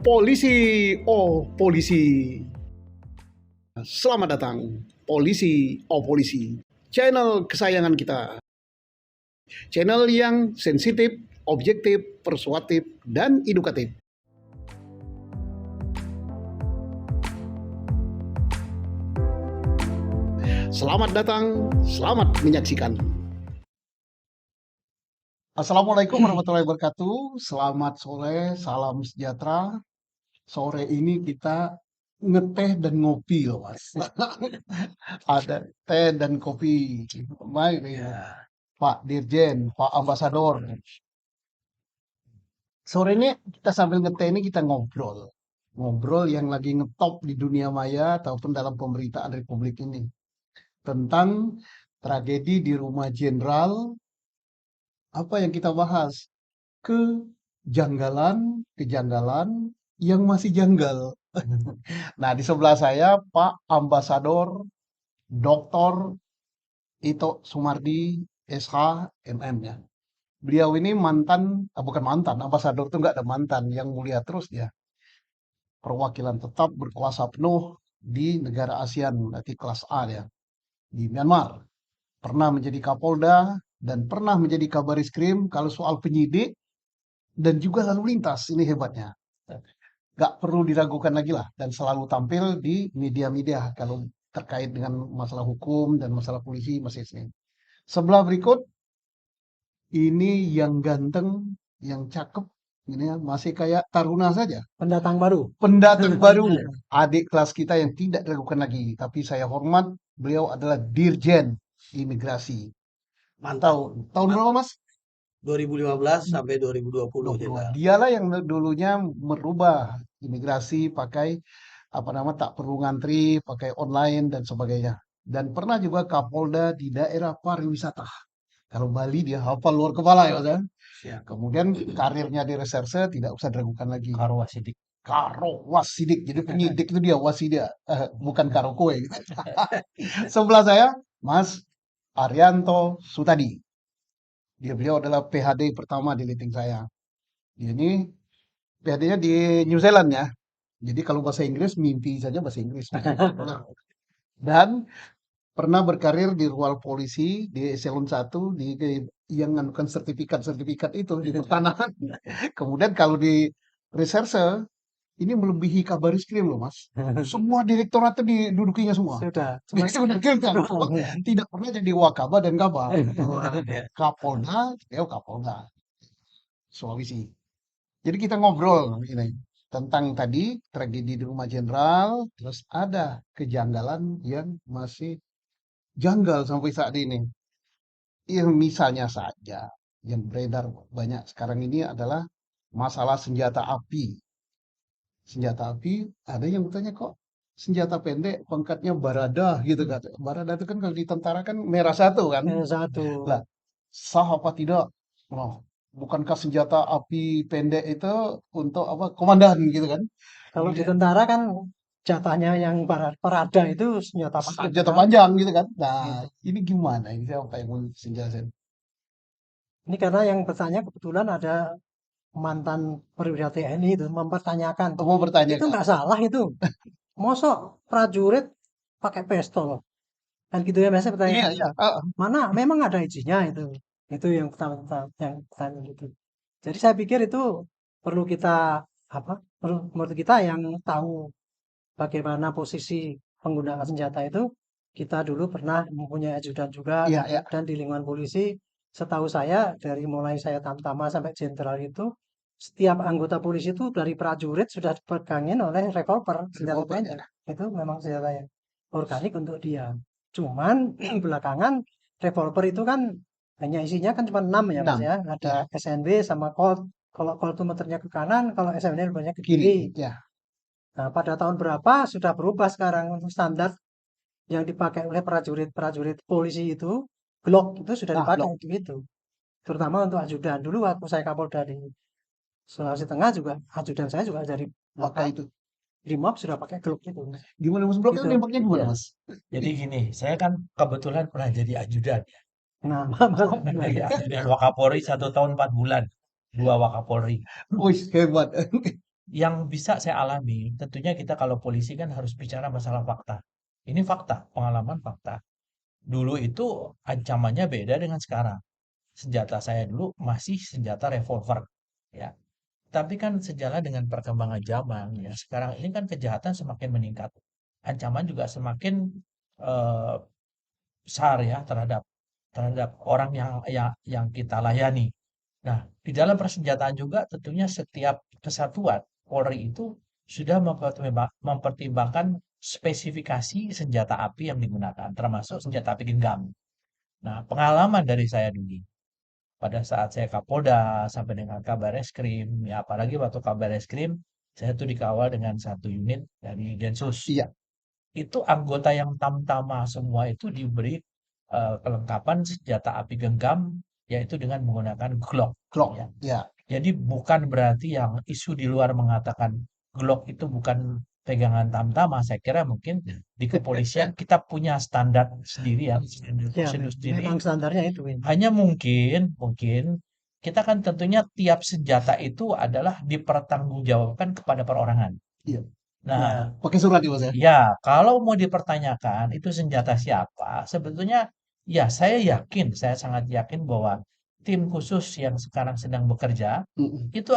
Polisi, oh polisi. Selamat datang, polisi, oh polisi. Channel kesayangan kita. Channel yang sensitif, objektif, persuasif, dan edukatif. Selamat datang, selamat menyaksikan. Assalamualaikum warahmatullahi wabarakatuh. Selamat sore, salam sejahtera. Sore ini kita ngeteh dan ngopi loh mas. Ada teh dan kopi. Baik ya. Pak Dirjen, Pak Ambasador. Sore ini kita sambil ngeteh ini kita ngobrol. Ngobrol yang lagi ngetop di dunia maya ataupun dalam pemberitaan Republik ini. Tentang tragedi di rumah jenderal. Apa yang kita bahas? Kejanggalan yang masih janggal. Nah, di sebelah saya Pak Ambasador Dr. Ito Sumardi SH MM ya. Beliau ini mantan, bukan mantan, ambasador itu nggak ada mantan, yang mulia terus dia. Perwakilan tetap berkuasa penuh di negara ASEAN, berarti kelas A ya, di Myanmar. Pernah menjadi Kapolda dan pernah menjadi Kabaris Krim kalau soal penyidik dan juga lalu lintas, ini hebatnya. Nggak perlu diragukan lagi lah, dan selalu tampil di media-media kalau terkait dengan masalah hukum dan masalah polisi masih sini. Sebelah berikut, ini yang ganteng, yang cakep, ini ya, masih kayak taruna saja. Pendatang baru. Pendatang baru, adik kelas kita yang tidak diragukan lagi. Tapi saya hormat, beliau adalah Dirjen Imigrasi. Mantap. Tahun berapa mas? 2015 sampai 2020 22. Dialah yang dulunya merubah imigrasi pakai apa nama tak perlu ngantri, pakai online dan sebagainya. Dan pernah juga Kapolda di daerah pariwisata. Kalau Bali dia hafal luar kepala ya Mas ya. Ya. Kemudian karirnya di reserse tidak usah diragukan lagi. Karo Wasidik. Karo Wasidik. Jadi penyidik itu dia Wasidia, bukan karo kue. Sebelah saya Mas Arianto Sutadi. Beliau adalah PhD pertama di liting saya. Dia ini PhD-nya di New Zealand ya. Jadi kalau bahasa Inggris mimpi saja bahasa Inggris. Dan pernah berkarir di ruang polisi di eselon 1 yang anukan sertifikat-sertifikat itu di pertanahan. Kemudian kalau di reserse ini melebihi Kabaris Krim loh mas. Semua direktorat itu didudukinya semua. Sudah. Tidak pernah jadi Wakaba dan Kaba. Kapolda, beliau Kapolda Sulawesi. Jadi kita ngobrol ini tentang tadi tragedi di rumah jenderal, terus ada kejanggalan yang masih janggal sampai saat ini. Yang misalnya saja yang beredar banyak sekarang ini adalah masalah senjata api. Senjata api, ada yang bertanya kok senjata pendek pangkatnya Barada gitu kan. Barada itu kan kalau di tentara kan merah satu kan. Satu. Lah, sah apa tidak? Oh, bukankah senjata api pendek itu untuk apa? Komandan gitu kan? Kalau di tentara kan jatahnya yang parada itu senjata panjang. Senjata panjang gitu kan. Nah, ini gimana? Ini siapa yang mau jelasin? Ini karena yang bertanya kebetulan ada mantan perwira TNI itu mempertanyakan. Mau bertanya Itu nggak salah itu. Mosok prajurit pakai pistol. Kan gitu ya biasanya Iya, pertanyaan. iya. Mana memang ada izinnya itu. Itu yang pertama yang pertanyaan gitu. Jadi saya pikir itu perlu kita apa? Menurut kita yang tahu bagaimana posisi penggunaan senjata itu, kita dulu pernah mempunyai ajudan juga Iya, iya. dan di lingkungan polisi, setahu saya dari mulai saya tamtama sampai jenderal itu, setiap anggota polisi itu dari prajurit sudah dipegangin oleh revolver senjata Revolver, pendek. Itu memang senjata yang organik untuk dia. Cuman belakangan revolver itu kan hanya isinya kan cuma 6 ya Mas 6. ya. Ada SNB sama Colt. Kalau Colt itu muternya ke kanan, kalau SNB muternya ke Kiri. kiri. Ya. Nah, pada tahun berapa sudah berubah sekarang untuk standar yang dipakai oleh prajurit-prajurit polisi itu, Glock itu sudah Nah, dipakai Glock. untuk itu. Terutama untuk ajudan. Dulu waktu saya Kapolda di Sulawesi Tengah juga, ajudan saya juga dari Pakai itu. Brimob sudah pakai Glock itu. Gimana Mas Bro? Gitu. Nembaknya gimana Iya. Mas? Jadi gini, saya kan kebetulan pernah jadi ajudan. Nah, Jadi ajudan Wakapolri 1 tahun 4 bulan. 2 Wakapolri. Wih, hebat. yang bisa saya alami, tentunya kita kalau polisi kan harus bicara masalah fakta. Ini fakta, pengalaman fakta. Dulu itu ancamannya beda dengan sekarang. Senjata saya dulu masih senjata revolver, ya. Tapi kan sejalan dengan perkembangan zaman, ya. Sekarang ini kan kejahatan semakin meningkat. Ancaman juga semakin eh, besar ya terhadap terhadap orang yang kita layani. Nah, di dalam persenjataan juga tentunya setiap kesatuan Polri itu sudah mempertimbangkan spesifikasi senjata api yang digunakan, termasuk senjata api genggam. Nah, pengalaman dari saya dulu pada saat saya Kapolda sampai dengan Kabar Eskrim, ya apalagi waktu Kabar Eskrim, saya tuh dikawal dengan satu unit dari Densus. Iya, Itu anggota yang tamtama semua itu diberi kelengkapan senjata api genggam, yaitu dengan menggunakan Glock. Glock. Ya. Ya, Jadi bukan berarti yang isu di luar mengatakan Glock itu bukan pegangan tamtama. Saya kira mungkin di kepolisian kita punya standar sendiri ya, standar Ya, prosedur sendiri. memang standarnya itu. Hanya mungkin kita kan tentunya tiap senjata itu adalah dipertanggungjawabkan kepada perorangan. iya. Nah, Ya, Pakai surat ya, Mas ya? ya, kalau mau dipertanyakan itu senjata siapa, sebetulnya ya saya sangat yakin bahwa tim khusus yang sekarang sedang bekerja Mm-mm. itu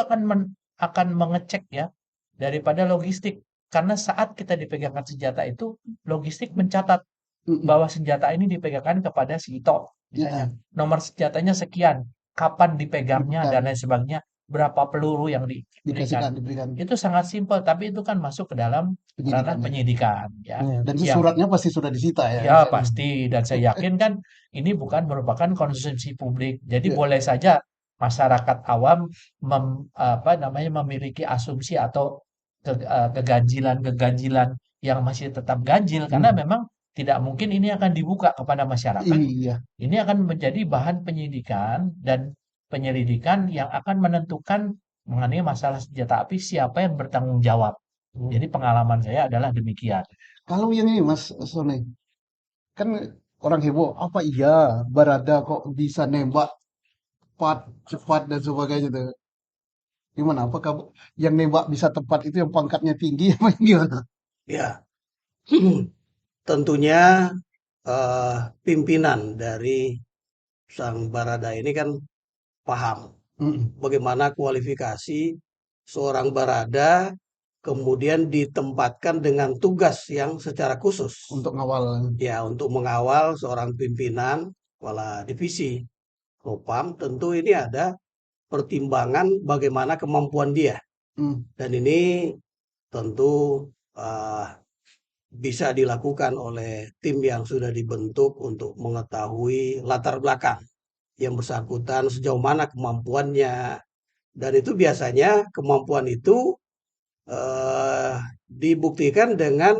akan mengecek ya daripada logistik. Karena saat kita dipegangkan senjata itu, logistik mencatat Mm-mm. bahwa senjata ini dipegangkan kepada si Ito, misalnya. Ya, Nomor senjatanya sekian, kapan dipegangnya dan dipegang, lain sebagainya, berapa peluru yang diberikan. diberikan Itu sangat simpel, tapi itu kan masuk ke dalam ranah penyidikan ya. penyidikan ya. ya. Dan Yang suratnya pasti sudah disita ya. ya pasti, dan saya yakin kan ini bukan merupakan konsumsi publik. Jadi Ya. boleh saja masyarakat awam memiliki asumsi atau keganjilan-keganjilan yang masih tetap ganjil karena memang tidak mungkin ini akan dibuka kepada masyarakat. Iya. Ini akan menjadi bahan penyidikan dan penyelidikan yang akan menentukan mengenai masalah senjata api siapa yang bertanggung jawab. Jadi pengalaman saya adalah demikian. Kalau yang ini Mas Sone, kan orang heboh, apa iya Barada kok bisa nembak cepat dan sebagainya tuh. Gimana? Apakah yang nembak bisa tepat itu yang pangkatnya tinggi apa yang gimana? Ya, tentunya eh, pimpinan dari sang Barada ini kan paham Mm-mm. bagaimana kualifikasi seorang Barada kemudian ditempatkan dengan tugas yang secara khusus. Untuk ngawal. Ya, untuk mengawal seorang pimpinan kepala divisi Propam, tentu ini ada pertimbangan bagaimana kemampuan dia. Mm. Dan ini tentu eh, bisa dilakukan oleh tim yang sudah dibentuk untuk mengetahui latar belakang yang bersangkutan, sejauh mana kemampuannya. Dan itu biasanya kemampuan itu dibuktikan dengan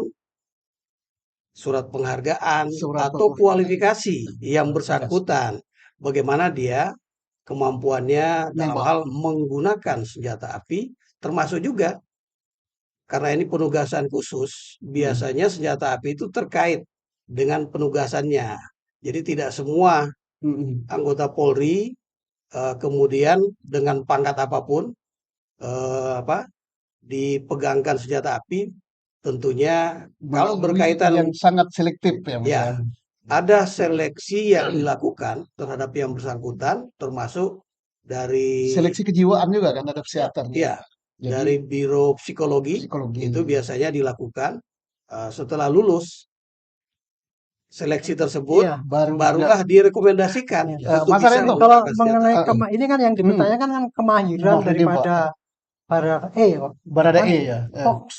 surat penghargaan atau kualifikasi yang bersangkutan. Bagaimana dia kemampuannya dalam Nembak. hal menggunakan senjata api, termasuk juga karena ini penugasan khusus, biasanya senjata api itu terkait dengan penugasannya. Jadi tidak semua anggota Polri kemudian dengan pangkat apapun dipegangkan senjata api. Tentunya kalau berkaitan yang sangat selektif ya, Mas. ya, ada seleksi yang dilakukan terhadap yang bersangkutan, termasuk dari Seleksi kejiwaan juga kan ada psikiater. ya, Jadi, dari Biro Psikologi itu biasanya dilakukan setelah lulus seleksi tersebut, Iya, barulah direkomendasikan Iya. untuk Mas bisa Arento, Kalau menggunakan mengenai senjata. ini kan yang dipertanyakan kan kemahiran Maaf, daripada Barada Barada E ya. kok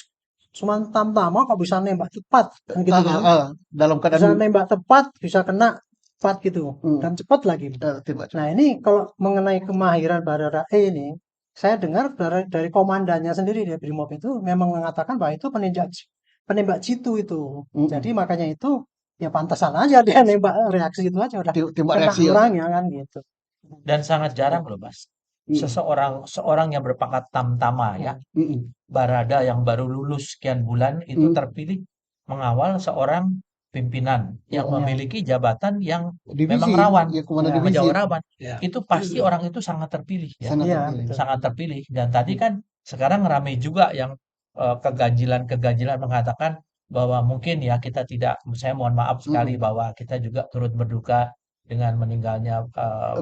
cuma tamtama kok bisa nembak tepat kan gitu kan? Dalam Bisa keadaan nembak tepat, bisa kena tepat gitu dan cepat lagi. tembak. Nah ini kalau mengenai kemahiran Barada E ini, saya dengar dari komandannya sendiri di Brimob itu memang mengatakan bahwa itu penembak jitu itu. Jadi makanya itu ya pantasan aja dia nembak reaksi itu aja udah Tembak kena reaksi ya. orangnya kan gitu. Dan sangat jarang loh Mas. Seorang yang berpangkat tamtama ya, Barada yang baru lulus sekian bulan itu terpilih mengawal seorang pimpinan yang memiliki jabatan yang memang rawan, divisi. rawan. Ya. Itu pasti orang itu sangat terpilih ya. Sangat Iya, terpilih. betul. Sangat terpilih. Dan tadi kan Sekarang ramai juga yang keganjilan-keganjilan mengatakan bahwa mungkin ya kita tidak, saya mohon maaf sekali Mm-mm. bahwa kita juga turut berduka dengan meninggalnya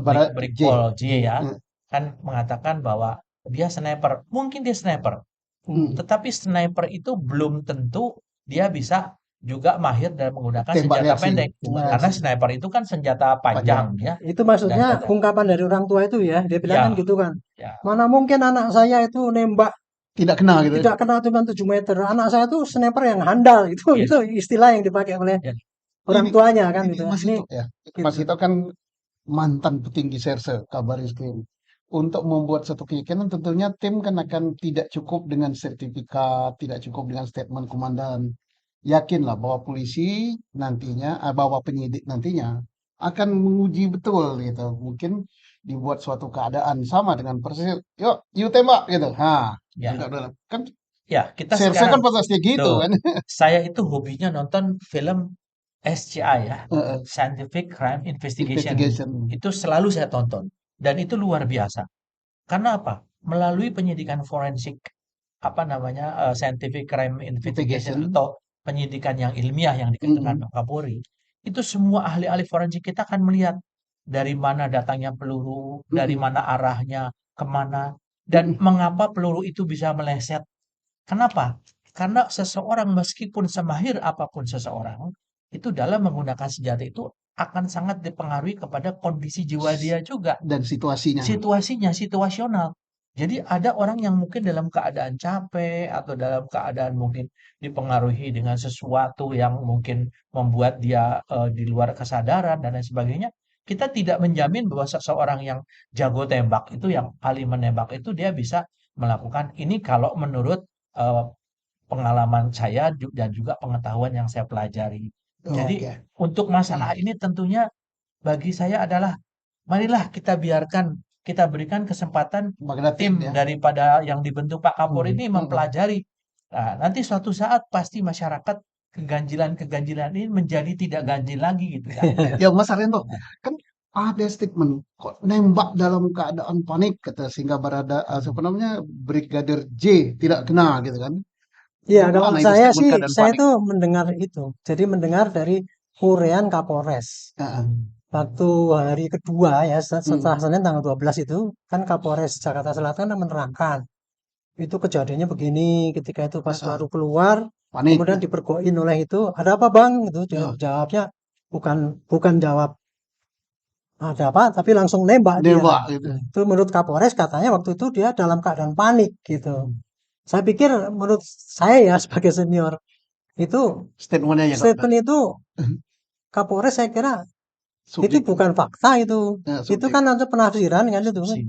Barat J. Brigpol J ya, Mm. kan mengatakan bahwa dia sniper, mungkin dia sniper, Mm. tetapi sniper itu belum tentu dia bisa juga mahir dalam menggunakan Tembak senjata reaksi, pendek, tembak Nah, karena reaksi sniper itu kan senjata panjang panjang. ya, itu dan maksudnya kata ungkapan dari orang tua itu ya. Dia bilang kan ya gitu kan. ya Mana mungkin anak saya itu nembak Tidak kena gitu. tidak kena cuma 7 meter. Anak saya tuh sniper yang handal. ya Itu istilah yang dipakai oleh ya orang Ini tuanya kan ini gitu. Mas Ini Ito ya. Mas gitu. Ito kan mantan petinggi Serse Kabar Eskrim. Untuk membuat satu keyakinan tentunya tim kan akan tidak cukup dengan sertifikat, tidak cukup dengan statement komandan. Yakinlah bahwa polisi nantinya, bahwa penyidik nantinya akan menguji betul gitu. Mungkin dibuat suatu keadaan sama dengan persis, yuk, yuk tembak gitu. ya Enggak dalam. Kan ya kita Serse sekarang kan pasti gitu tuh kan. saya itu hobinya nonton film SCI ya, Heeh, Scientific Crime Investigation. investigation, Itu selalu saya tonton dan itu luar biasa. Karena apa? Melalui penyidikan forensik, apa namanya, Scientific Crime Investigation investigation. atau penyidikan yang ilmiah yang dikatakan Mm-mm. Pak Kapolri, itu semua ahli-ahli forensik kita akan melihat dari mana datangnya peluru, dari Mm-mm. mana arahnya, kemana, dan Mm-mm. mengapa peluru itu bisa meleset. Kenapa? Karena seseorang meskipun semahir apapun seseorang, itu dalam menggunakan senjata itu akan sangat dipengaruhi kepada kondisi jiwa dia juga. Dan situasinya. Situasinya, situasional. Jadi ada orang yang mungkin dalam keadaan capek atau dalam keadaan mungkin dipengaruhi dengan sesuatu yang mungkin membuat dia di luar kesadaran dan lain sebagainya. Kita tidak menjamin bahwa seseorang yang jago tembak itu, yang ahli menembak itu dia bisa melakukan ini kalau menurut eh, pengalaman saya dan juga pengetahuan yang saya pelajari. Jadi Oke. untuk masalah ini tentunya bagi saya adalah marilah kita biarkan, kita berikan kesempatan Bagaimana tim tim ya? daripada yang dibentuk Pak Kapolri ini Mm-mm. mempelajari. Nah, nanti suatu saat pasti masyarakat keganjilan-keganjilan ini menjadi tidak ganjil lagi gitu ya. Ya Mas Arianto, kan ada statement kok nembak dalam keadaan panik kata sehingga siapa namanya Brigadir J tidak kena gitu kan. Iya, kalau Gimana itu saya statement sih, keadaan saya panik? itu mendengar itu. Jadi mendengar dari Urean Kapolres. Heeh. Waktu hari kedua ya, setelah Hmm. Senin tanggal 12 itu, kan Kapolres Jakarta Selatan kan menerangkan. Itu kejadiannya begini, ketika itu pas Heeh. baru keluar, Panik. kemudian dipergokin oleh itu, ada apa bang? Itu Ya, jawabnya bukan bukan jawab ada apa, tapi langsung nembak dia. nembak gitu. Itu menurut Kapolres katanya waktu itu dia dalam keadaan panik gitu. Saya pikir menurut saya ya sebagai senior itu Statementnya ya kok. statement itu Kapolres saya kira itu Subjektif. bukan fakta itu. Ya, Itu subjektif. kan ada penafsiran kan itu kan. Asumsi.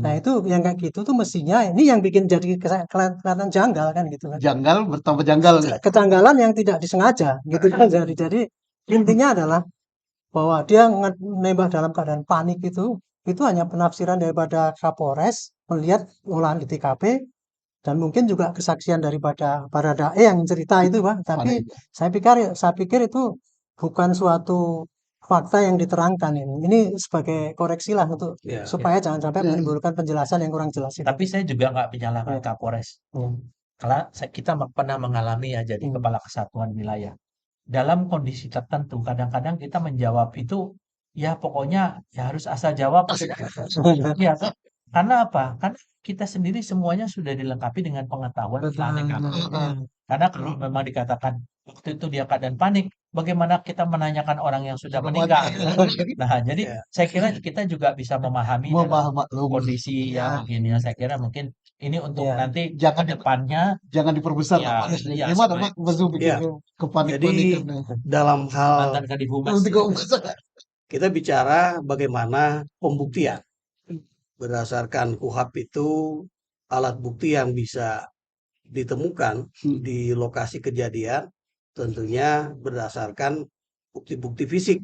Nah Mm-mm. itu yang kayak gitu tuh mestinya ini yang bikin jadi kelihatan janggal kan gitu kan. Janggal bertambah janggal. Kejanggalan yang tidak disengaja gitu kan. Jadi intinya adalah bahwa dia nembak dalam keadaan panik itu hanya penafsiran daripada Kapolres melihat olahan di TKP dan mungkin juga kesaksian daripada Baradae yang cerita itu Pak. Tapi Panik. saya pikir itu bukan suatu fakta yang diterangkan ini. Ini sebagai koreksi lah untuk Ya, supaya jangan sampai Ya, menimbulkan penjelasan yang kurang jelas itu. Tapi saya juga nggak menyalahkan Ya. Kapolres. Hmm. Karena kita pernah mengalami ya jadi Hmm. kepala kesatuan wilayah. Dalam kondisi tertentu, kadang-kadang kita menjawab itu, ya pokoknya ya harus asal jawab. Ya, karena apa? Karena kita sendiri semuanya sudah dilengkapi dengan pengetahuan tentang TKP. Karena kalau memang dikatakan waktu itu dia keadaan panik, bagaimana kita menanyakan orang yang sudah Sudah meninggal? mati. Nah, jadi ya. saya kira kita juga bisa memahami dalam Maklum. kondisi yang Ya, begini ya. Saya kira mungkin ini untuk Ya. nanti ke jangan depannya jangan diperbesar ya, lah Pak. ya Gimana sebaik Pak? Mas Zul bikin Ya, kepanik-panikan. jadi dalam hal mantan Kadif Nanti kok kita bicara bagaimana pembuktian. Berdasarkan KUHP itu alat bukti yang bisa ditemukan di lokasi kejadian tentunya berdasarkan bukti-bukti fisik.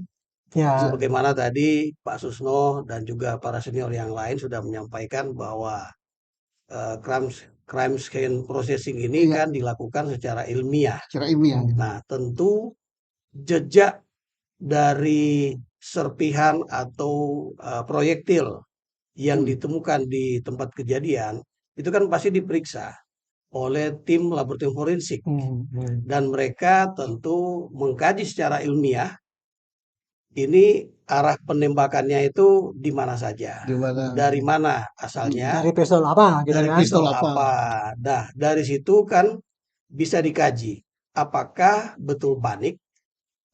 Ya. Sebagaimana tadi Pak Susno dan juga para senior yang lain sudah menyampaikan bahwa crime scene processing ini Iya. kan dilakukan secara ilmiah. secara ilmiah. Nah, tentu jejak dari serpihan atau proyektil yang ditemukan di tempat kejadian itu kan pasti diperiksa oleh tim laboratorium forensik. Dan mereka tentu mengkaji secara ilmiah ini arah penembakannya itu di mana saja, Di mana? dari mana asalnya, Dari pistol apa gitu dari kan? Pistol pistol apa? apa. Nah, dari situ kan bisa dikaji apakah betul panik,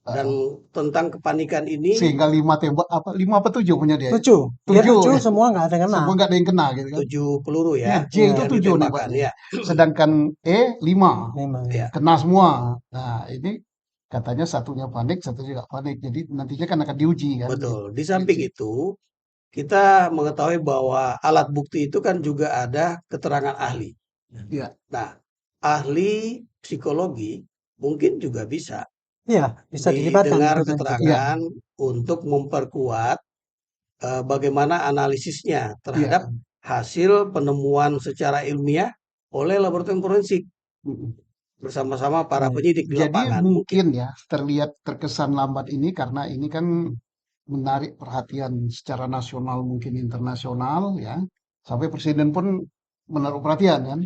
dan tentang kepanikan ini Sehingga 5 tembak apa 5 apa 7 punya dia? 7. Dia 7 7 ya. semua nggak ada kena. Semua nggak ada yang kena gitu kan. 7 peluru Ya, ya J itu yang 7 ditembakkan nembaknya. ya. Sedangkan E 5. Memang. Ya, Kena semua. Nah, ini katanya satunya panik, satunya nggak panik. Jadi nantinya kan akan diuji kan. betul. Di samping Diuji. itu, kita mengetahui bahwa alat bukti itu kan juga ada keterangan ahli. Iya. Nah, ahli psikologi mungkin juga bisa Iya, bisa dilibatkan didengar itu tadi. keterangan untuk memperkuat bagaimana analisisnya Iya. terhadap hasil penemuan secara ilmiah oleh laboratorium forensik Mm-mm. bersama-sama para Hmm. penyidik di Jadi lapangan. mungkin ya terlihat terkesan lambat ini karena ini kan menarik perhatian secara nasional mungkin internasional ya. Sampai presiden pun menaruh perhatian kan.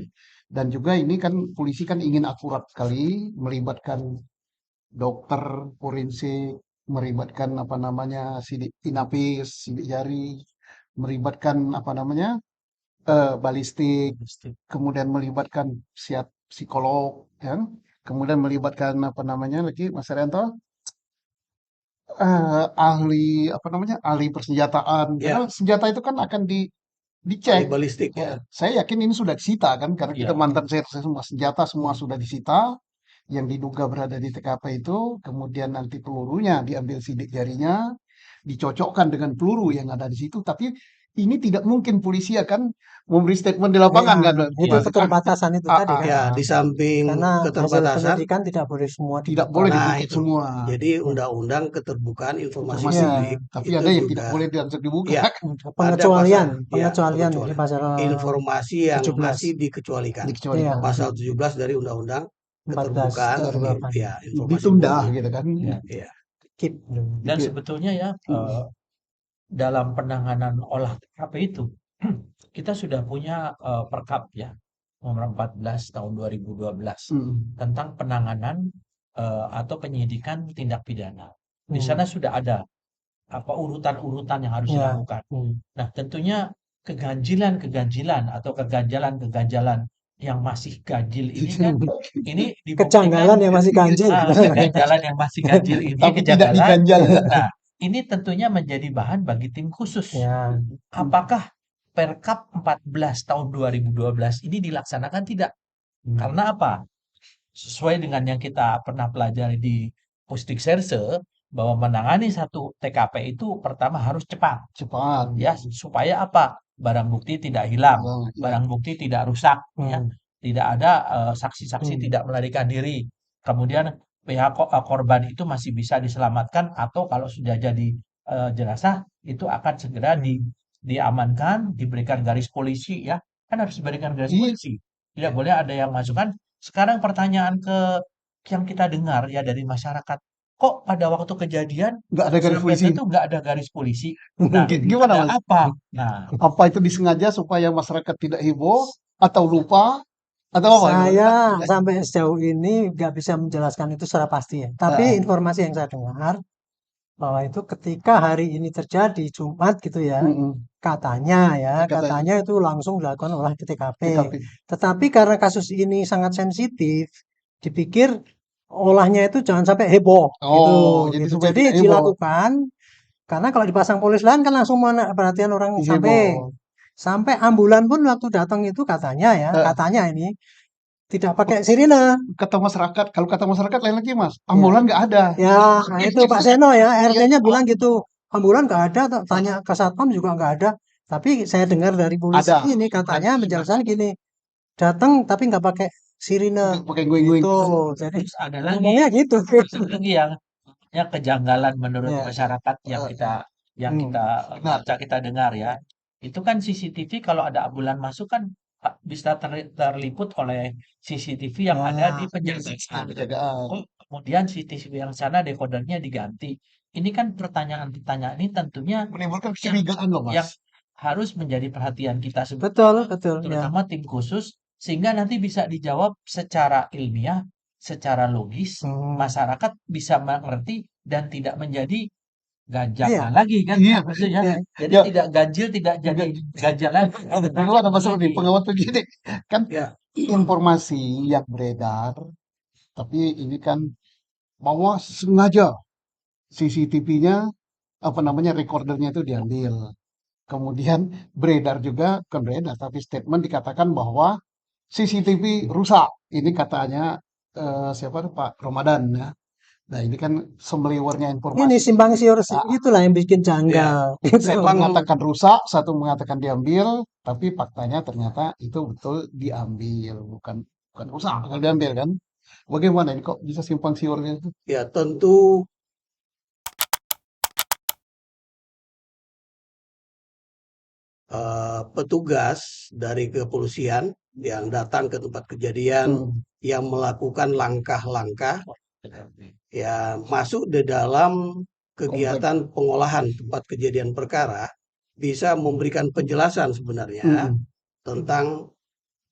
Dan juga ini kan polisi kan ingin akurat sekali melibatkan dokter forensik, melibatkan apa namanya sidik inapis, sidik jari, melibatkan apa namanya balistik, kemudian melibatkan psikolog, ya, kemudian melibatkan apa namanya lagi Mas Arianto, ahli apa namanya ahli persenjataan, Ya, karena senjata itu kan akan ahli dicek. balistik ya. Ya, saya yakin ini sudah disita kan, karena kita Ya. mantan serse semua senjata semua sudah disita yang diduga berada di TKP itu, kemudian nanti pelurunya diambil sidik jarinya, dicocokkan dengan peluru yang ada di situ. Tapi ini tidak mungkin polisi akan memberi statement di lapangan Ya, kan, itu Mas? keterbatasan itu tadi kan. Ya, di samping Karena hasil keterbatasan, penyidikan tidak boleh semua Tidak dibuka. boleh nah ditutup itu. semua Jadi undang-undang keterbukaan informasi informasi, Ya, publik tapi itu ada yang juga tidak boleh langsung dibuka. ya ada ada pasal pengecualian, ya pengecualian di pengecualian. pasal Informasi yang 17, masih dikecualikan. iya, Dikecualikan. Pasal 17 dari Undang-Undang 14, Keterbukaan 28. ya informasi Ditunda publik. gitu kan. Ya. Ya. Keep. Dan Itu. sebetulnya ya dalam penanganan olah TKP itu kita sudah punya Perkap ya nomor 14 tahun 2012 tentang penanganan atau penyidikan tindak pidana. Di sana sudah ada apa urutan-urutan yang harus Ya. dilakukan. Nah, tentunya keganjilan-keganjilan atau keganjalan-keganjalan yang masih ganjil ini kan ini Kejanggalan yang masih ganjil. kejanggalan yang masih ganjil ini Tapi tidak kejanggalan. diganjal. Nah, ini tentunya menjadi bahan bagi tim khusus. Ya. Apakah Perkap 14 tahun 2012 ini dilaksanakan tidak? Karena apa? Sesuai dengan yang kita pernah pelajari di Pusdik Serse, bahwa menangani satu TKP itu pertama harus cepat. Cepat. Ya, supaya apa? Barang bukti tidak hilang, barang bukti tidak rusak, ya. Tidak ada saksi-saksi tidak melarikan diri. Kemudian pihak korban itu masih bisa diselamatkan atau kalau sudah jadi jenazah itu akan segera diamankan, diberikan garis polisi ya. Kan harus diberikan garis polisi. Tidak boleh ada yang masukkan. Sekarang pertanyaan yang kita dengar ya dari masyarakat, kok pada waktu kejadian nggak ada garis polisi? itu nggak ada garis polisi. Nah, Gimana Mas? Apa? Nah, apa itu disengaja supaya masyarakat tidak heboh atau lupa atau apa? Saya sampai sejauh ini nggak bisa menjelaskan itu secara pasti ya. Tapi informasi yang saya dengar bahwa itu ketika hari ini terjadi Jumat gitu ya, katanya itu langsung dilakukan oleh TKP. Tetapi karena kasus ini sangat sensitif, dipikir olahnya itu jangan sampai heboh gitu. Jadi dilakukan karena kalau dipasang polis lain kan langsung menarik perhatian orang sampai ambulan pun waktu datang itu katanya ini tidak pakai sirine. Kata masyarakat, kalau kata masyarakat lain lagi Mas, ambulan nggak ada. Ya, itu Pak Seno ya, RT-nya bilang gitu, ambulan nggak ada, tanya ke Satpam juga nggak ada. Tapi saya dengar dari polisi ini katanya menjelaskan gini, datang tapi nggak pakai sirine. Pakai guing-guing. Gitu. Jadi ada lagi ngomongnya gitu. lagi yang kejanggalan menurut masyarakat yang kita dengar ya. Itu kan CCTV kalau ada ambulan masuk kan bisa terliput oleh CCTV yang ada di penjagaan. Kemudian CCTV yang sana dekodernya diganti. Ini kan pertanyaan-pertanyaan ini tentunya menimbulkan kecurigaan loh Mas. Yang harus menjadi perhatian kita semua, Betul, betul, ya. terutama tim khusus, sehingga nanti bisa dijawab secara ilmiah, secara logis, masyarakat bisa mengerti dan tidak menjadi gajah Iya. lagi kan Iya. maksudnya. Ya. Jadi Ya. tidak ganjil, tidak jadi gajah lagi. Dulu ada masalah nih, pengamat begini. Kan Ya, informasi yang beredar, tapi ini kan bahwa sengaja CCTV-nya, apa namanya, recordernya itu diambil. Kemudian beredar juga, bukan beredar, tapi statement dikatakan bahwa CCTV rusak. Ini katanya siapa tuh, Pak Ramadan ya. Nah ini kan sembeliwernya Ini informasi. simpang siur Ah, itulah yang bikin ya. janggal. satu Gitu. Memang mengatakan rusak, satu mengatakan diambil, tapi faktanya ternyata itu betul diambil, bukan rusak kalau diambil kan. Bagaimana ini kok bisa simpang siurnya itu? ya tentu petugas dari kepolisian yang datang ke tempat kejadian, yang melakukan langkah-langkah ya masuk di dalam kegiatan pengolahan tempat kejadian perkara, bisa memberikan penjelasan sebenarnya tentang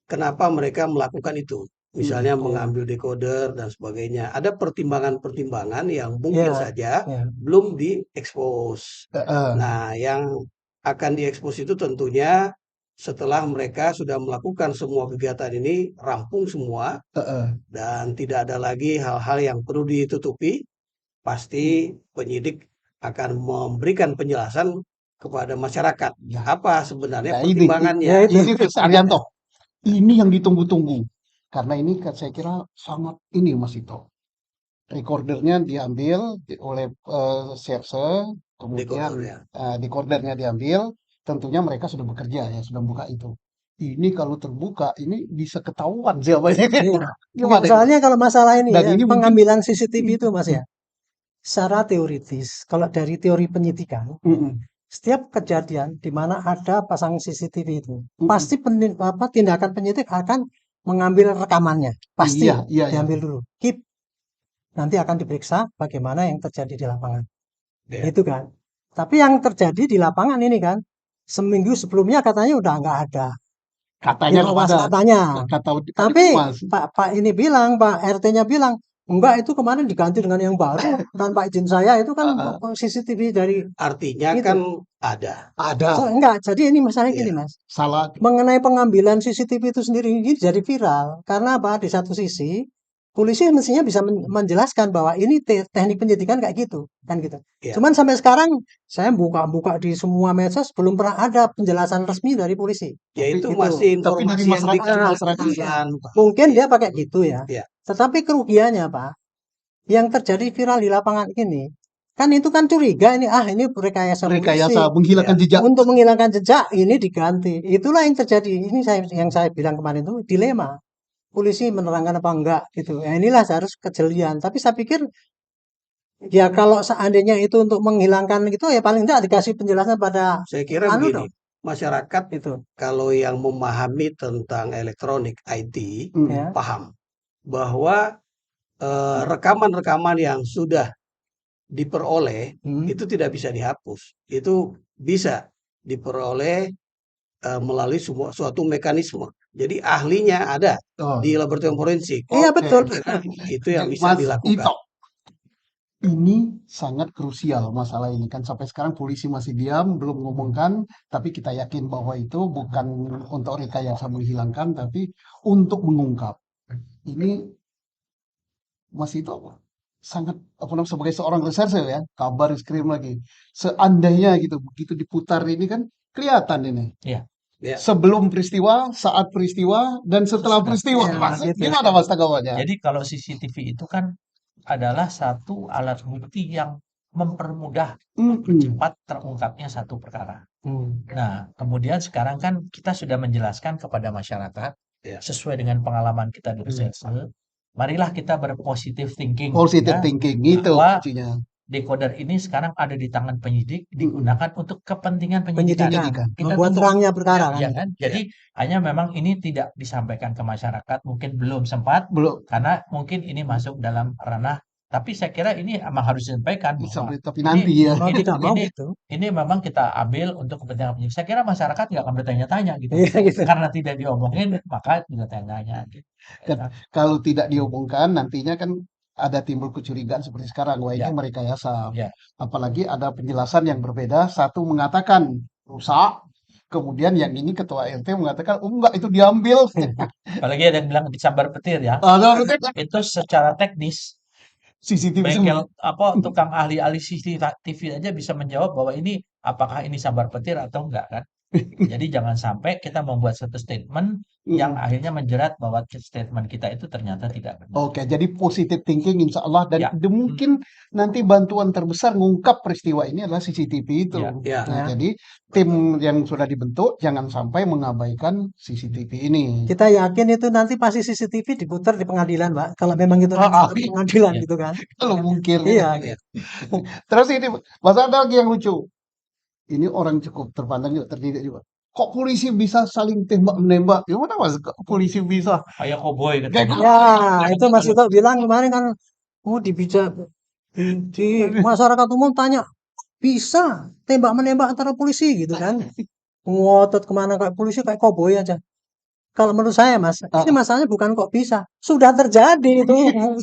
kenapa mereka melakukan itu. Misalnya mengambil decoder dan sebagainya. Ada pertimbangan-pertimbangan yang mungkin Ya, saja ya. belum diekspos. Heeh. Nah, yang akan diekspos itu tentunya setelah mereka sudah melakukan semua kegiatan ini rampung semua Heeh. dan tidak ada lagi hal-hal yang perlu ditutupi, pasti penyidik akan memberikan penjelasan kepada masyarakat Nah, apa sebenarnya nah ini, pertimbangannya. Ya itu. ini Mas Arianto, ini yang ditunggu-tunggu. Karena ini kan saya kira sangat ini Mas Ito. Recordernya diambil oleh serse, kemudian Decodernya. decodernya diambil, tentunya mereka sudah bekerja ya, sudah buka itu. Ini kalau terbuka, ini bisa ketahuan siapa ini. Iya. Gimana itu? Soalnya kalau masalah ini Dan ya, ini mungkin pengambilan CCTV itu Mas ya, secara teoritis, kalau dari teori penyidikan, setiap kejadian di mana ada pasang CCTV itu, pasti tindakan penyidik akan mengambil rekamannya, pasti iya. diambil dulu, keep, nanti akan diperiksa bagaimana yang terjadi di lapangan, Ya. itu kan. Tapi yang terjadi di lapangan ini kan, seminggu sebelumnya katanya udah nggak ada, katanya informasi kepada katanya. kata Tapi Mas. Pak ini bilang, Pak RT-nya bilang, enggak itu kemarin diganti dengan yang baru tanpa izin saya, itu kan CCTV dari Artinya itu. kan ada. Enggak, jadi ini masalahnya gini Iya. Mas. Salah. Mengenai pengambilan CCTV itu sendiri ini jadi viral. Karena apa? Di satu sisi, polisi mestinya bisa menjelaskan bahwa ini teknik penyidikan kayak gitu. Kan gitu. Iya. Cuman sampai sekarang, saya buka-buka di semua medsos, belum pernah ada penjelasan resmi dari polisi. Ya itu Itu. masih Tapi dari informasi yang masyarakat dikumpulkan, Pak. Mungkin dia pakai gitu ya. Iya. Tetapi kerugiannya Pak, yang terjadi viral di lapangan ini, kan itu kan curiga ini, ini rekayasa polisi. Menghilangkan Iya. jejak. Untuk menghilangkan jejak, ini diganti. Itulah yang terjadi. Ini yang saya bilang kemarin itu dilema. Polisi menerangkan apa enggak gitu. Ya inilah harus kejelian. Tapi saya pikir ya kalau seandainya itu untuk menghilangkan gitu ya paling enggak dikasih penjelasan pada Saya kira begini, masyarakat itu. kalau yang memahami tentang elektronik IT Ya. paham bahwa rekaman-rekaman yang sudah diperoleh itu tidak bisa dihapus. Itu bisa diperoleh melalui suatu mekanisme. Jadi ahlinya ada di laboratorium forensik. Iya betul. Itu yang bisa Mas dilakukan. Ito, ini sangat krusial masalah ini kan sampai sekarang polisi masih diam belum ngomongkan, tapi kita yakin bahwa itu bukan untuk rekayasa menghilangkan tapi untuk mengungkap. Ini Mas Ito sangat apa namanya sebagai seorang reserse ya, kabar skrim lagi. Seandainya gitu begitu diputar ini kan kelihatan ini. Iya. Ya. Sebelum peristiwa, saat peristiwa, dan setelah peristiwa. Ya, Mas, gitu. gimana Mas tanggapannya? Jadi kalau CCTV itu kan adalah satu alat bukti yang mempermudah cepat terungkapnya satu perkara. Nah, kemudian sekarang kan kita sudah menjelaskan kepada masyarakat sesuai dengan pengalaman kita di reserse. Marilah kita berpositif thinking. Positive thinking itu bahwa kuncinya. Decoder ini sekarang ada di tangan penyidik digunakan untuk kepentingan penyidikan. Kita membuat terangnya perkara ya, kan? Jadi hanya memang ini tidak disampaikan ke masyarakat, mungkin belum sempat, karena mungkin ini masuk dalam ranah Tapi saya kira ini emang harus disampaikan Bisa bahwa tapi ini nanti ya. Mau ini tidak mau ini gitu. ini memang kita ambil untuk kepentingan penyidik. Saya kira masyarakat nggak akan bertanya-tanya gitu. Iya gitu. Karena tidak diomongin, maka tidak tanya-tanya gitu. Dan Ya, kalau tidak diomongkan nantinya kan ada timbul kecurigaan seperti sekarang, wah ini ya, merekayasa. ya. Apalagi ada penjelasan yang berbeda, satu mengatakan rusak, kemudian yang ini ketua RT mengatakan, oh enggak itu diambil. Apalagi ada yang bilang disambar petir ya. Ada Itu secara teknis CCTV bengkel semua. tukang ahli-ahli CCTV aja bisa menjawab bahwa ini apakah ini sambar petir atau enggak kan. Jadi jangan sampai kita membuat satu statement yang Mm. akhirnya menjerat bahwa statement kita itu ternyata tidak benar. Oke, jadi positive thinking insya Allah dan Ya, mungkin nanti bantuan terbesar ngungkap peristiwa ini adalah CCTV itu. ya, Ya, Nah, Ya. jadi tim yang sudah dibentuk jangan sampai mengabaikan CCTV ini. Kita yakin itu nanti pasti CCTV diputar di pengadilan, Pak. Kalau memang itu nanti Ah, ke pengadilan ya. gitu kan. kalau mungkin. Iya. ya. Terus ini, Mas ada lagi yang lucu. Ini orang cukup terpandang juga, terdidik juga. Kok polisi bisa saling tembak menembak? Ya mana mas? Kok polisi bisa? Kayak koboi Kayak katanya. Ya, itu Mas Ito bilang kemarin kan, di masyarakat umum tanya, bisa tembak menembak antara polisi gitu kan. Ngotot kemana kayak polisi kayak koboi aja. Kalau menurut saya Mas, ini masalahnya bukan kok bisa, sudah terjadi itu,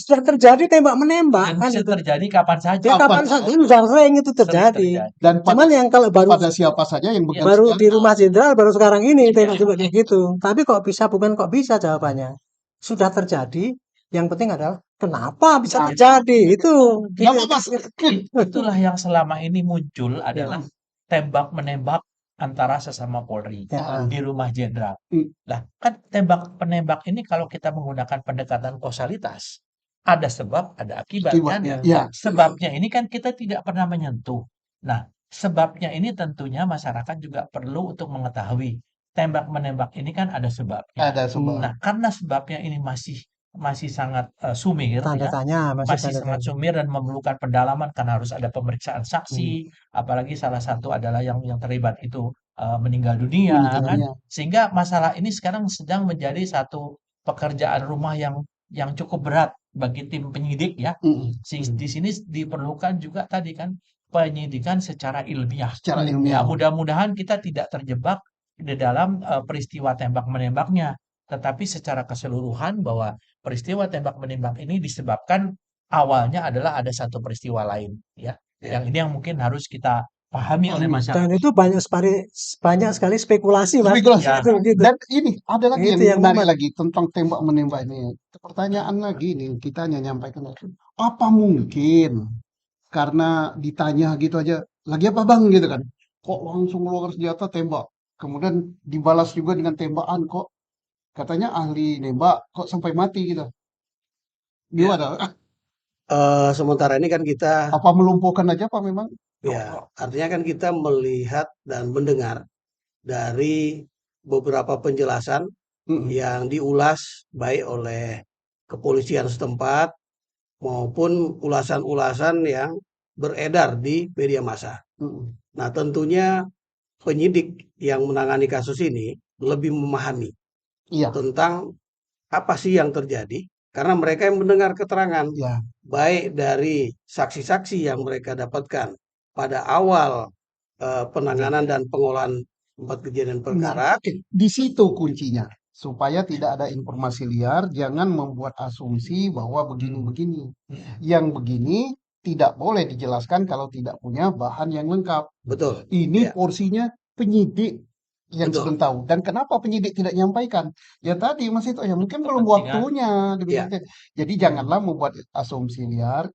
sudah terjadi tembak menembak Dan kan bisa gitu. terjadi kapan saja. Ya kapan saja sudah sering itu Sering terjadi. terjadi. Dan Cuman yang kalau pada siapa saja yang bekerja. baru di rumah jenderal baru sekarang ini tembak-tembak kayak gitu. Tapi kok bisa, bukan kok bisa jawabannya. Sudah terjadi, yang penting adalah kenapa bisa terjadi itu. Ya, Mas. Itulah yang selama ini muncul adalah tembak menembak antara sesama Polri Ya. di rumah jenderal. Hmm. Lah, kan tembak penembak ini kalau kita menggunakan pendekatan kausalitas, ada sebab, ada akibat kan? Akibatnya, ya. Sebabnya ini kan kita tidak pernah menyentuh. Nah, sebabnya ini tentunya masyarakat juga perlu untuk mengetahui. Tembak menembak ini kan ada sebabnya. Ada sebab. Nah, karena sebabnya ini masih sangat sumir Tanda ya, tanya, masih tanda sangat tanya. sumir dan memerlukan pendalaman karena harus ada pemeriksaan saksi, apalagi salah satu adalah yang terlibat itu meninggal dunia Meninggal kan, dunia. sehingga masalah ini sekarang sedang menjadi satu pekerjaan rumah yang cukup berat bagi tim penyidik ya. Di sini diperlukan juga tadi kan penyidikan secara ilmiah. Secara Ya, ilmiah. mudah-mudahan kita tidak terjebak di dalam peristiwa tembak menembaknya, tetapi secara keseluruhan bahwa peristiwa tembak menembak ini disebabkan awalnya adalah ada satu peristiwa lain ya. Ya. Yang ini yang mungkin harus kita pahami oleh Dan masyarakat. itu banyak sekali spekulasi, Mas. Spekulasi. Ya. Gitu. Dan ini ada lagi Itu yang yang menarik membuat- lagi tentang tembak menembak ini. Pertanyaan lagi nih, kita hanya nyampaikan apa mungkin karena ditanya gitu aja, lagi apa bang gitu kan? Kok langsung ngeluarin senjata tembak? Kemudian dibalas juga dengan tembakan kok. Katanya ahli nembak kok sampai mati gitu. Gimana? Sementara ini kan kita Apa melumpuhkan aja Pak memang? ya artinya kan kita melihat dan mendengar dari beberapa penjelasan yang diulas baik oleh kepolisian setempat maupun ulasan-ulasan yang beredar di media massa. Nah, tentunya penyidik yang menangani kasus ini lebih memahami Iya. tentang apa sih yang terjadi karena mereka yang mendengar keterangan Ya. baik dari saksi-saksi yang mereka dapatkan pada awal penanganan dan pengolahan tempat kejadian perkara. Di situ kuncinya. Supaya tidak ada informasi liar, jangan membuat asumsi bahwa begini-begini. Yang begini tidak boleh dijelaskan kalau tidak punya bahan yang lengkap. Betul. Ini Ya. porsinya penyidik yang Betul. sudah tahu. Dan kenapa penyidik tidak nyampaikan? Ya tadi Mas itu ya mungkin belum Kepentingan. waktunya. Ya. Jadi janganlah membuat asumsi liar.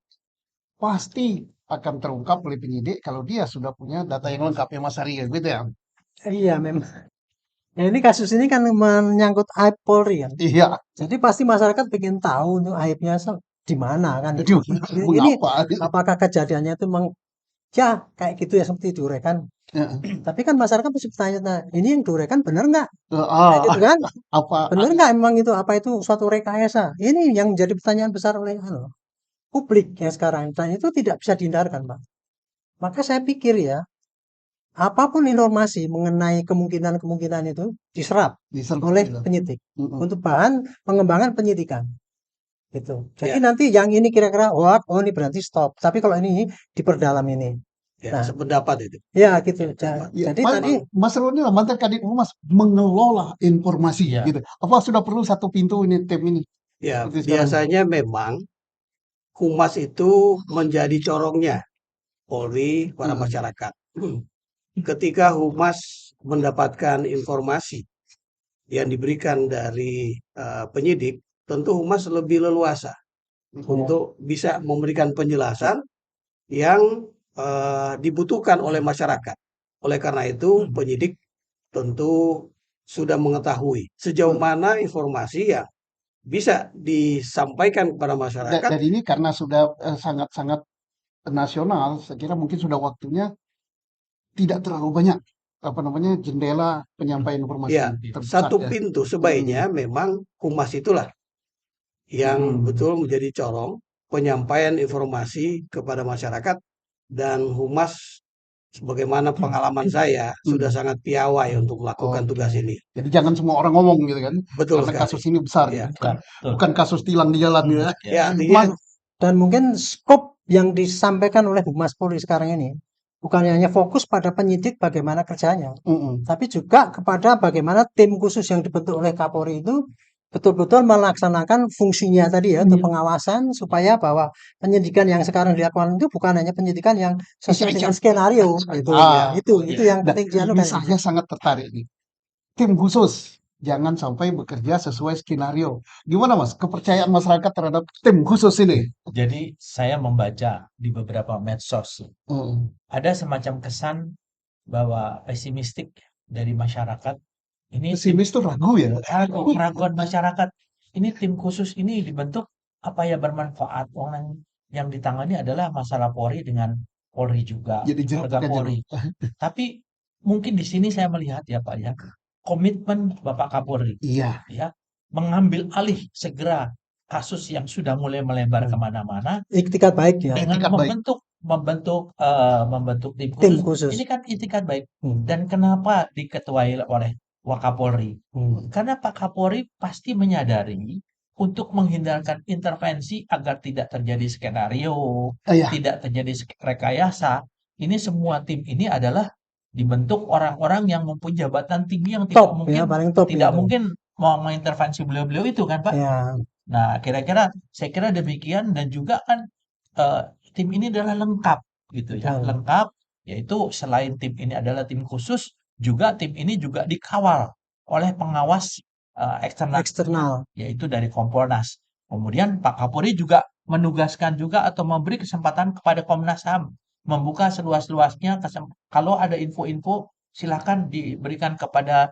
Pasti akan terungkap oleh penyidik kalau dia sudah punya data yang lengkap ya Mas Ari gitu ya. Iya memang. Ya ini kasus ini kan menyangkut aib Polri kan. Iya. Jadi pasti masyarakat ingin tahu untuk aibnya di mana kan. Aduh, Ini mengapa? apakah kejadiannya itu memang ya kayak gitu ya seperti diuraikan. Tapi kan masyarakat pasti bertanya, nah, ini yang diuraikan benar nggak? Kayak gitu kan? Apa Benar nggak emang itu apa itu suatu rekayasa? Ini yang jadi pertanyaan besar oleh publik yang sekarang. Dan itu tidak bisa dihindarkan, Pak. Maka saya pikir ya, apapun informasi mengenai kemungkinan-kemungkinan itu diserap oleh penyidik untuk bahan pengembangan penyidikan. gitu. Jadi Ya, nanti yang ini kira-kira oh ini berarti stop. Tapi kalau ini diperdalam ini. ya, Nah, sependapat itu. ya gitu. Sependapat. Ya, Jadi Mas, tadi Mas Roni lah mantan Kadif Humas mengelola informasi Iya. gitu. Apa sudah perlu satu pintu ini tim ini Ya, seperti sekarang? biasanya memang humas itu menjadi corongnya Polri pada Mm. masyarakat. Ketika humas mendapatkan informasi yang diberikan dari penyidik, tentu humas lebih leluasa untuk bisa memberikan penjelasan yang dibutuhkan oleh masyarakat. Oleh karena itu, penyidik tentu sudah mengetahui sejauh mana informasi yang bisa disampaikan kepada masyarakat. Dan ini karena sudah sangat-sangat nasional, saya kira mungkin sudah waktunya tidak terlalu banyak apa namanya jendela penyampaian informasi Ya, terpusat satu ya. pintu sebaiknya memang humas itulah yang Mm. betul menjadi corong penyampaian informasi kepada masyarakat, dan humas sebagaimana pengalaman saya sudah Mm. sangat piawai untuk melakukan Oke. tugas ini. Jadi jangan semua orang ngomong gitu kan, Betul karena sekali. kasus ini besar Ya, gitu. Betul, betul. Bukan kasus tilang di jalan ya. Ya. ya artinya dan mungkin skop yang disampaikan oleh Humas Polri sekarang ini bukan hanya fokus pada penyidik bagaimana kerjanya, Mm-mm. tapi juga kepada bagaimana tim khusus yang dibentuk oleh Kapolri itu betul-betul melaksanakan fungsinya tadi ya untuk pengawasan supaya bahwa penyidikan yang sekarang dilakukan itu bukan hanya penyidikan yang sesuai dengan skenario gitu. Ah, Itu ya. yang Nah, penting ini dianukan. saya sangat tertarik nih. Tim khusus jangan sampai bekerja sesuai skenario. Gimana Mas kepercayaan masyarakat terhadap tim khusus ini? Jadi saya membaca di beberapa medsos Mm. ada semacam kesan bahwa pesimistik dari masyarakat. Ini tim Pesimis tuh ragu ya. keraguan masyarakat. Ini tim khusus ini dibentuk apa ya bermanfaat? Orang yang ditangani adalah masalah Polri dengan Polri juga, Jadi jeruk lembaga pakai jeruk. Polri. Tapi mungkin di sini saya melihat ya Pak ya, komitmen Bapak Kapolri Iya. ya mengambil alih segera kasus yang sudah mulai melebar kemana-mana Itikat baik ya, dengan Etikat baik. membentuk tim tim khusus. khusus. Ini kan itikat baik. Hmm. Dan kenapa diketuai oleh Wakapolri? Karena Pak Kapolri pasti menyadari untuk menghindarkan intervensi agar tidak terjadi skenario, Iya. tidak terjadi rekayasa. Ini semua tim ini adalah dibentuk orang-orang yang mempunyai jabatan tinggi yang tidak Top ya, mungkin paling top tidak itu. mungkin mau mengintervensi beliau-beliau itu kan Pak. Ya, Nah, kira-kira saya kira demikian dan juga kan eh, tim ini adalah lengkap gitu ya, betul. lengkap yaitu selain tim ini adalah tim khusus, juga tim ini juga dikawal oleh pengawas eksternal Eksternal. yaitu dari Kompolnas. Kemudian Pak Kapolri juga menugaskan juga atau memberi kesempatan kepada Komnas HAM membuka seluas-luasnya kalau ada info-info silakan diberikan kepada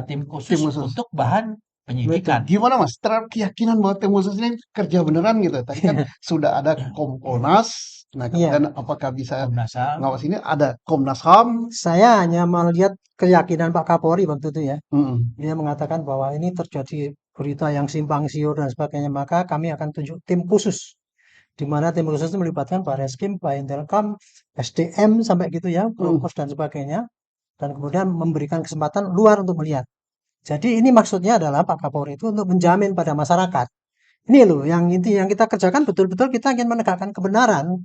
tim khusus Tim khusus. untuk bahan penyidikan. Gimana Mas? Terhadap keyakinan bahwa tim khusus ini kerja beneran gitu. Tadi kan sudah ada Kompolnas. Nah, kemudian apakah bisa Komnas HAM. ngawas ini? Ada Komnas HAM. Saya hanya melihat keyakinan Pak Kapolri waktu itu ya. Mm. Dia mengatakan bahwa ini terjadi berita yang simpang siur dan sebagainya, maka kami akan tunjuk tim khusus. Di mana tim khusus itu melibatkan Barreskrim, Pak Intelkam, SDM sampai gitu ya, Provos dan sebagainya. Dan kemudian memberikan kesempatan luar untuk melihat. Jadi ini maksudnya adalah Pak Kapolri itu untuk menjamin pada masyarakat. Ini loh yang inti yang kita kerjakan betul-betul kita ingin menegakkan kebenaran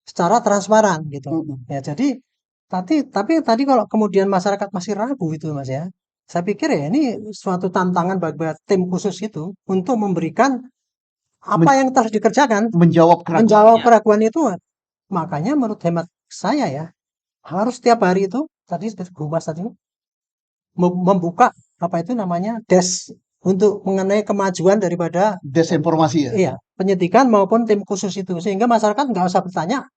secara transparan gitu. Ya jadi tapi tadi kalau kemudian masyarakat masih ragu itu Mas ya. Saya pikir ya ini suatu tantangan bagi tim khusus itu untuk memberikan apa yang telah dikerjakan, Menjawab keraguan. menjawab keraguan itu. Makanya menurut hemat saya ya harus setiap hari itu tadi seperti Humas tadi membuka apa itu namanya desk untuk mengenai kemajuan daripada Desinformasi ya. iya penyidikan maupun tim khusus itu sehingga masyarakat nggak usah bertanya,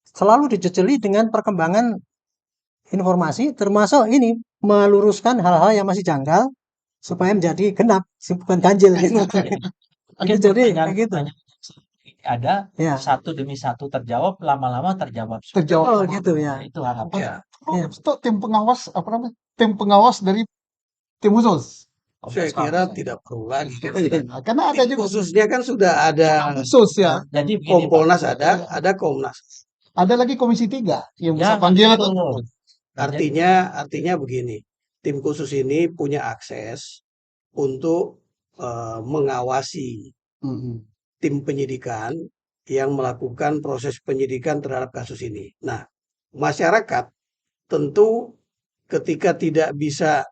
selalu dijejeli dengan perkembangan informasi termasuk ini meluruskan hal-hal yang masih janggal supaya menjadi genap bukan ganjil gitu. Mungkin Jadi pertanyaan kayak gitu. ada Ya. satu demi satu terjawab, lama-lama terjawab. Terjawab. Oh gitu ya. Itu harapan. ya, Iya. Itu tim pengawas apa namanya? Tim pengawas dari tim khusus. saya kira tidak perlu lagi. Karena ada Tim juga khususnya kan sudah ada khusus ya. Jadi begini, Pak. Kompolnas, ada Komnas. Ada lagi Komisi 3 yang bisa Ya, panggil. betul. Artinya begini, tim khusus ini punya akses untuk mengawasi Mm-mm. tim penyidikan yang melakukan proses penyidikan terhadap kasus ini. Nah, masyarakat tentu ketika tidak bisa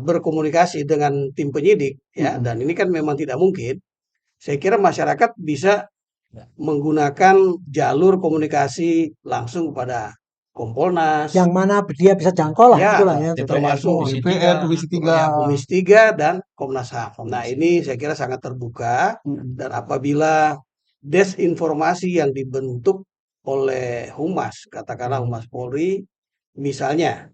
berkomunikasi dengan tim penyidik ya, dan ini kan memang tidak mungkin. Saya kira masyarakat bisa menggunakan jalur komunikasi langsung kepada Kompolnas, Yang mana dia bisa jangkau lah, ya, itulah ya. termasuk Komisi DPR, 3. Komisi 3. ya, Komisi 3 dan Komnas HAM. Nah, ini saya kira sangat terbuka, dan apabila desinformasi yang dibentuk oleh Humas, katakanlah Humas Polri, misalnya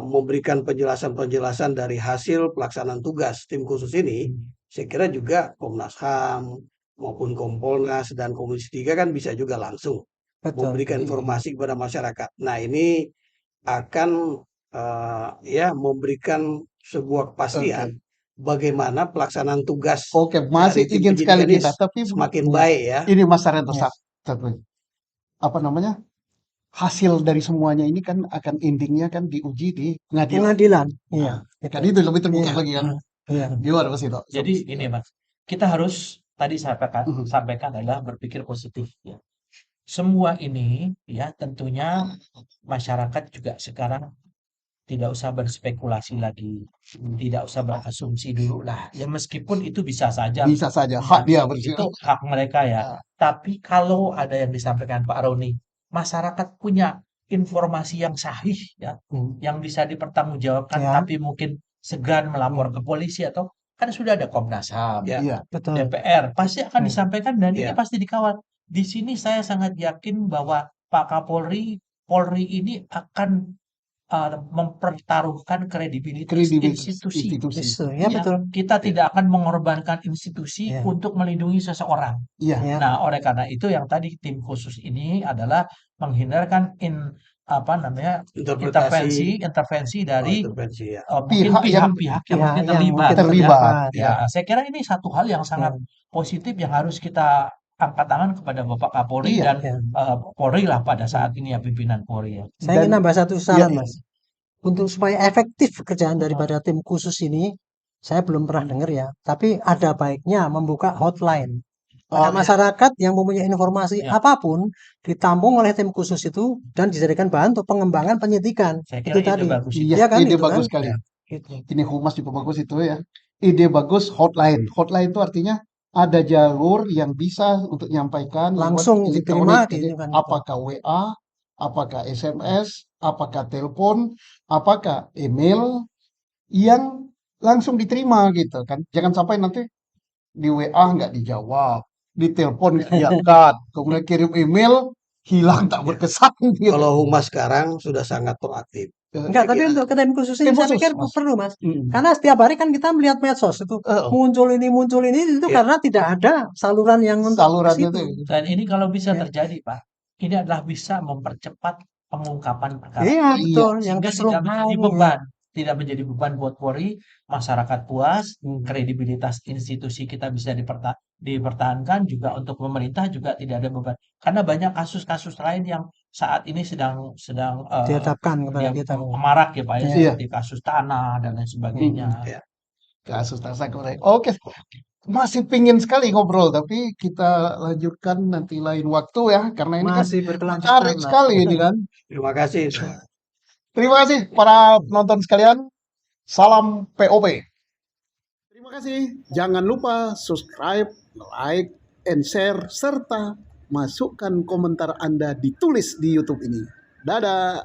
memberikan penjelasan-penjelasan dari hasil pelaksanaan tugas tim khusus ini, saya kira juga Komnas HAM maupun Kompolnas dan Komisi 3 kan bisa juga langsung Betul. memberikan informasi kepada masyarakat. Nah, ini akan ya memberikan sebuah kepastian bagaimana pelaksanaan tugas Oke, masih dari tim ingin sekali penyidikan ini kita, tapi semakin baik ya. ini Mas Sarento, Ya. apa namanya? Hasil dari semuanya ini kan akan endingnya kan diuji di pengadilan. Pengadilan. Iya. Kan itu lebih terbuka Iya. lagi kan. Iya. Gimana Mas itu? Jadi ini Mas, kita harus tadi Mhm. sampaikan adalah berpikir positif ya. Semua ini ya tentunya masyarakat juga sekarang tidak usah berspekulasi lagi, tidak usah berasumsi dulu lah. Ya meskipun itu bisa saja Bisa saja hak dia bersih. itu hak mereka ya. Tapi kalau ada yang disampaikan Pak Roni, masyarakat punya informasi yang sahih ya, yang bisa dipertanggungjawabkan, Ya. tapi mungkin segan melapor ke polisi atau kan sudah ada Komnas HAM, Ya. Iya. Betul. DPR pasti akan disampaikan dan ini Ya. pasti dikawal. Di sini saya sangat yakin bahwa Pak Kapolri, Polri ini akan mempertaruhkan kredibilitas institusi. Betul. Ya, Ya, betul. kita tidak akan mengorbankan institusi Ya. untuk melindungi seseorang. Iya. Ya. Nah, oleh karena itu yang tadi tim khusus ini adalah menghindarkan intervensi dari Intervensi ya. mungkin Pihak yang- pihak-pihak yang Pihak mungkin yang terlibat. mungkin terlibat. Ya, saya kira ini satu hal yang sangat positif yang harus kita angkat tangan kepada Bapak Kapolri Iya. dan Ya. Polri lah pada saat ini ya, pimpinan Polri ya. Saya ingin Dan- nambah satu saran, Iya, Mas. Untuk supaya efektif kerjaan daripada tim khusus ini, saya belum pernah dengar ya, tapi ada baiknya membuka hotline. Pada Oh, masyarakat yang mempunyai informasi Ya. apapun ditampung oleh tim khusus itu dan dijadikan bahan untuk pengembangan penyidikan. Saya Itu kira ide tadi. bagus itu. Iya, Iya kan, ide itu bagus kan? sekali. Gitu. Ini Humas juga bagus itu ya. Ide bagus hotline. Hotline itu artinya ada jalur yang bisa untuk menyampaikan lewat Langsung diterima elektronik. Jadi, gitu kan. apakah WA, apakah SMS, apakah telepon, apakah email yang langsung diterima gitu kan. Jangan sampai nanti di WA nggak dijawab, di telepon nggak diangkat, kemudian kirim email hilang tak berkesan gitu. Kalau Humas sekarang sudah sangat proaktif. Enggak, tapi untuk ke tim khusus ini Tim saya khusus, pikir Mas. perlu, Mas. Mm. Karena setiap hari kan kita melihat medsos itu Oh. muncul ini itu Iya. karena tidak ada saluran yang untuk ke Salurannya situ. itu. Dan ini kalau bisa Ya. terjadi, Pak, ini adalah bisa mempercepat pengungkapan perkara. Iya, betul. Yang Sehingga tidak menjadi keseluruhan. beban. Tidak menjadi beban buat Polri, masyarakat puas, Hmm. kredibilitas institusi kita bisa dipertahankan, juga untuk pemerintah juga tidak ada beban. Karena banyak kasus-kasus lain yang saat ini sedang Dihadapkan kepada yang kita. marak ya Pak ya, Iya. seperti kasus tanah dan lain sebagainya. Ya. Kasus tasak korek. Oke, masih pingin sekali ngobrol, tapi kita lanjutkan nanti lain waktu ya, karena ini kan Masih berkelanjutan menarik lah. sekali ini kan. Terima kasih. Terima kasih para penonton sekalian. Salam POP. Terima kasih. Jangan lupa subscribe, like, and share, serta masukkan komentar Anda ditulis di YouTube ini. Dadah.